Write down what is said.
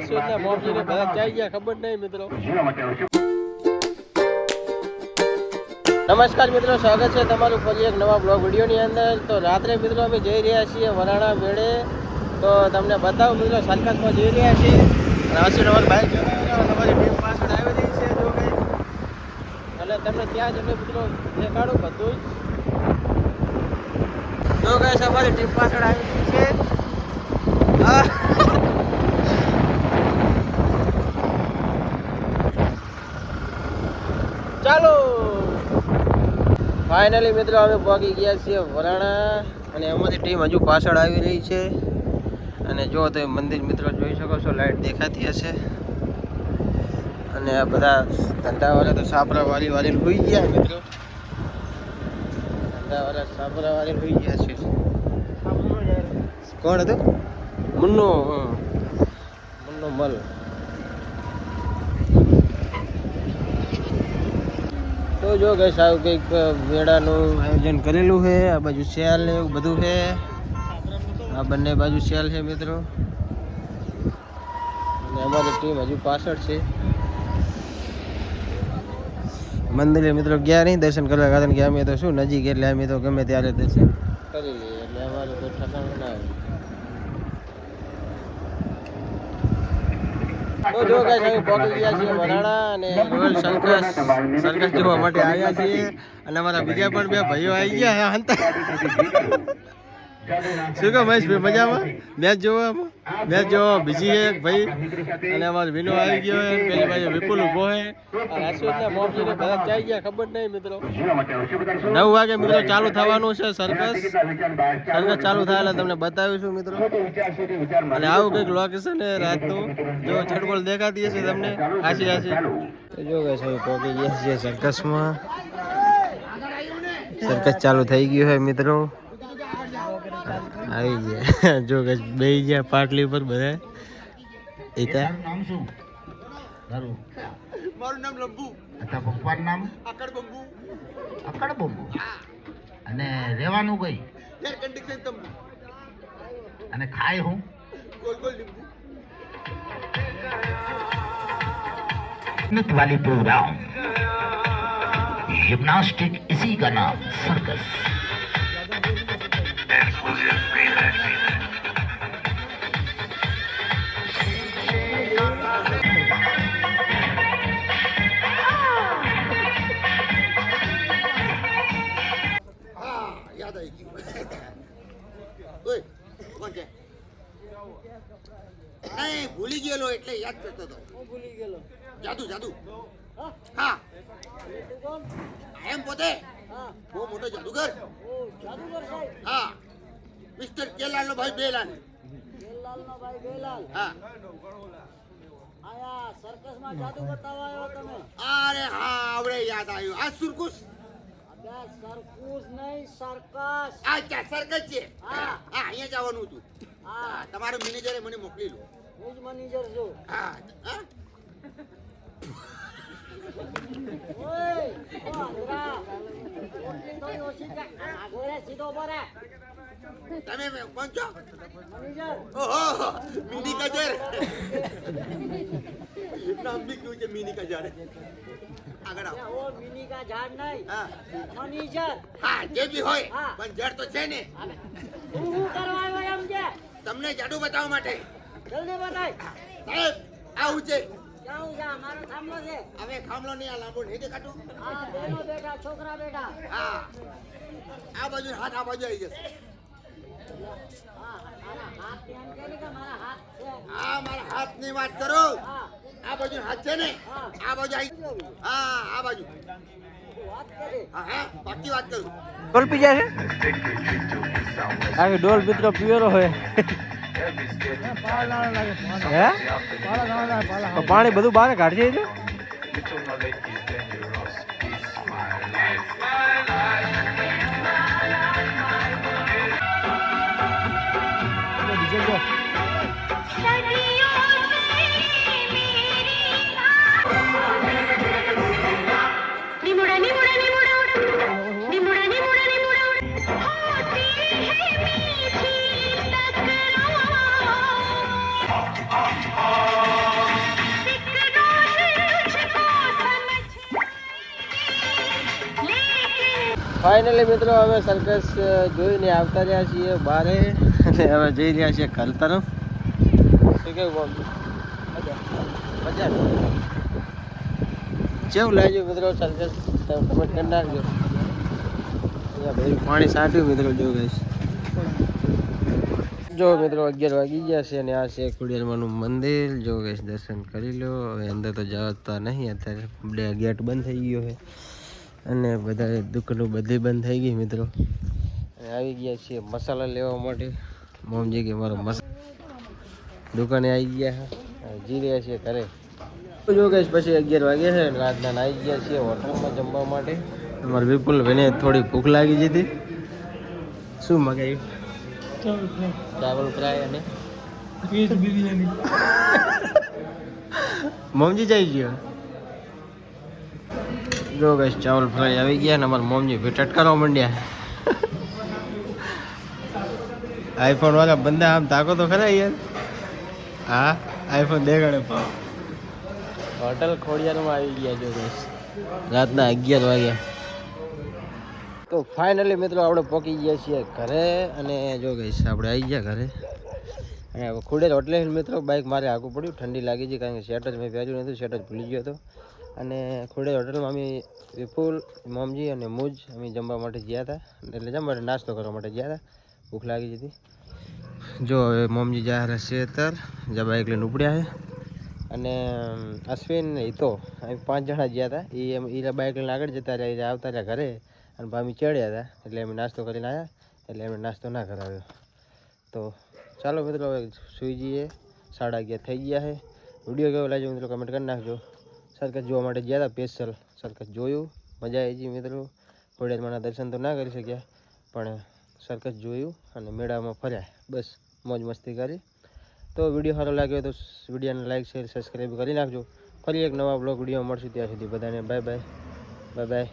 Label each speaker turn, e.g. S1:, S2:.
S1: રાશિદ ને મોમજી ને બધા ચાઈ ગયા ખબર નહીં મિત્રો. નમસ્કાર મિત્રો, સ્વાગત છે તમારું ફરી એક નવા બ્લોગ વિડીયોની અંદર. તો રાત્રે મિત્રો અમે જઈ રહ્યા છીએ વરાણા મેળે. તો તમને બતાવું મિત્રો, સરકસમાં જઈ રહ્યા છીએ. રાશિદ અમારી બાઇક તમારી ટીમ પાછળ આવેલી છે જો કંઈ, એટલે તમને ત્યાં જઈને મિત્રો દેખાડું બધું જ. જો કંઈ અમારી ટીમ પાછળ આવેલી છે. ચાલો ફાઇનલી મિત્રો અમે પહોંચી ગયા છીએ વરાણા, અને અમારી ટીમ હજુ પાછળ આવી રહી છે. અને જો તમે મંદિર મિત્રો જોઈ શકો છો, લાઈટ દેખાતી હશે. અને આ બધા ધંધાવાળા તો સાપરા વાળી હોઈ ગયા મિત્રો, ધંધાવાળા સાપરા વાળી હોઈ ગયા છે. કોણ હતું? મુન્નો મલ. તો જો ગઈ સાહેબ કંઈક મેળાનું આયોજન કરેલું છે. આ બાજુ સેલ ને એવું બધું છે. આ બંને બાજુ સેલ છે મિત્રો. અને અમારી ટીમ હજુ પાછળ છે. મંદિરે મિત્રો ગયા નહીં દર્શન કરવા, કારણ કે અમે તો શું નજીક, એટલે અમે તો ગમે ત્યારે દર્શન કરી લઈએ, એટલે અમારું કોઈ ઠકાણું ના આવે. તો જો ગાઈસ અમે પહોંચી ગયા છીએ વરાણા, અને રોયલ સર્કસ જોવા માટે આવ્યા છીએ. અને અમારા બીજા પણ બે ભાઈઓ આવી ગયા હંતા. શું કહો મહેશભાઈ, મજામાં? મેચ જોવા બીજી એક ભાઈ, અને અમારો વિનો આવી ગયો છે. પેલી બાજુ વિપુલ ઉભો છે. રાશિદ ને મોમજી ને બધા ચાઈ ગયા ખબર નહીં મિત્રો. 9 વાગે મિત્રો ચાલુ થવાનું છે સર્કસ ચાલુ થાય એટલે તમને બતાવીશું મિત્રો. અને આવું કંઈક લોકેશન છે રાતનું, જો છટકોલ દેખાતી હશે તમને આશી. જો ગઈ પહોંચી ગયા છીએ સર્કસમાં. સર્કસ ચાલુ થઈ ગયું છે મિત્રો. આવી ગયા જો ગઈ બેહી ગયા પાટલી પર બધા.
S2: મારું નામ લંબુ. અચ્છા, પપ્પાનું નામ અકડ બંબુ. અને રહેવાનું કઈ? એર કન્ડિશન તંબુ. અને ખાય હું ગોલ લીંબુ. नृत्य वाली प्रोग्राम जिम्नास्टिक, इसी का नाम सर्कस. याद आएगी. ओए કોણ છે? નહીં, ભૂલી ગયેલો એટલે યાદ કરતો હતો. ભૂલી ગયેલો. જાદુ. હા, એમ પોતે બહુ મોટો જાદુગર. હા, મિસ્ટર કેલાલ નો ભાઈ બેલાલ. હા, આયા સર્કસ માં જાદુ બતાવવા આવ્યો તમે? અરે હા, આવડે યાદ આવ્યું. આ સુરકુસ સરકુસ નહીં, સર્કસ. અચ્છા, સર્કસ છે. હા, અહીંયા જવાનું હતું. હા, તમારો મેનેજરે મને મોકલેલું. હું જ મેનેજર છું. હા. તમે કોણ છો? ઓહો, મિની કજર. નામ બી ક્યું છે મિની કજર? આગળ આવો. મિની કા ઝાડ નહીં, મેનેજર. હા, જે બી હોય, પણ જડ તો છે ને. શું કરવા આવ્યો એમ છે? તમને જાદુ બતાવવા માટે. જલ્દી બતાય સાહેબ. આવું છે. મારો થાંભલો છે. હવે થાંભલો નહીં, આ લાંબો નહીં દેખાતું. હા, બેનો બેટા, છોકરા બેટા. હા, આ બાજુ હાથ, આ બાજુ આવી જશે. હા, મારા હાથ ની વાત કરો. આ બાજુ હાથ છે ને, આ બાજુ આવી. હા, આ બાજુ. હા, બાકી વાત કરું.
S1: ડોલ પી જાય છે. ડોલ મિત્રો પીવેલો હોય. પાણી બધું બહાર કાઢશે. ફાઇનલી મિત્રો હવે સર્કસ જોઈને આવતા રહ્યા છીએ બારે અને હવે જઈ રહ્યા છીએ ઘર તરફ. શું કેવું મજા કેવું લાગ્યું મિત્રો સર્કસ? કમેન્ટ કરી નાખજો. અહીંયા ભાઈ પાણી સાટ્યું મિત્રો. જો મિત્રો 11 વાગી ગયા છે અને આ છે ખોડિયારમાંનું મંદિર. જો ગઈશ દર્શન કરી લો. હવે અંદર તો જતા નહીં, અત્યારે ગેટ બંધ થઈ ગયો છે અને બધા દુકાનો બધી બંધ થઈ ગઈ મિત્રો. આવી ગયા છીએ મસાલા લેવા માટે. મોમજી કે મારો દુકાને આવી ગયા છે, જી રહ્યા છીએ ઘરે. જો ગઈશ પછી 11 વાગ્યા છે. રાતના આવી ગયા છીએ હોટલમાં જમવા માટે. અમારે વિપુલ ભાઈને થોડી ભૂખ લાગી જતી. શું મગાવ્યું? ચાવલ ફ્રાય અને વેજ બિરયાની. મોમજી જઈ ગયો. જો ગઈશ ચાવલ ફ્રાય આવી ગયા ને અમારા મોમજી ભેટ કરવા માંડ્યા. આઈફોન વાળા બંદા આમ તાકો તો ખરા યાર. હા આઈફોન દેખાડે. હોટલ ખોડિયારમાં આવી ગયા. જો ગઈશ રાતના 11 વાગ્યા. તો ફાઇનલી મિત્રો આપણે પહોંચી ગયા છીએ ઘરે અને જો ગઈશ આપણે આવી ગયા ઘરે. અને હવે ખોડિયાર હોટલે મિત્રો બાઇક મારે આગું પડ્યું. ઠંડી લાગી છે કારણ કે શર્ટ જ મેં પહેર્યું નહોતું, શર્ટ જ ભૂલી ગયો હતો. અને ખોડિયાર હોટલમાં અમે વિપુલ, મોમજી અને મુજ અમે જમવા માટે ગયા હતા, એટલે જમવા નાસ્તો કરવા માટે ગયા હતા. ભૂખ લાગી હતી. જો હવે મોમજી જા રહ્યા છે અત્યારે, જ્યાં બાઇક લઈને ઉપડ્યા છે. અને અશ્વિન હિતો અમે 5 જણા ગયા હતા. એ બાઇક લઈને આગળ જતા રહ્યા, આવતા રહ્યા ઘરે. અને ભામી ચડ્યા હતા એટલે અમે નાસ્તો કરીને આવ્યા, એટલે એમને નાસ્તો ના કરાવ્યો. તો ચાલો મિત્રો હવે સૂઈ જઈએ. 11:30 થઈ ગયા છે. વિડીયો કેવો લાગ્યો મિત્રો કમેન્ટ કરી નાખજો. સર્કસ જોવા માટે ગયા હતા સ્પેશિયલ. સર્કસ જોયું, મજા આવી ગઈ મિત્રો. ખોડિયારમાંના દર્શન તો ના કરી શક્યા પણ સર્કસ જોયું અને મેળામાં ફર્યા. બસ મોજ મસ્તી કરી. તો વિડીયો સારો લાગ્યો તો વિડીયોને લાઈક શેર સબસ્ક્રાઈબ કરી નાખજો. ફરી એક નવા બ્લોગ વિડીયો મળશું. ત્યાં સુધી બધાને બાય બાય. Bye bye.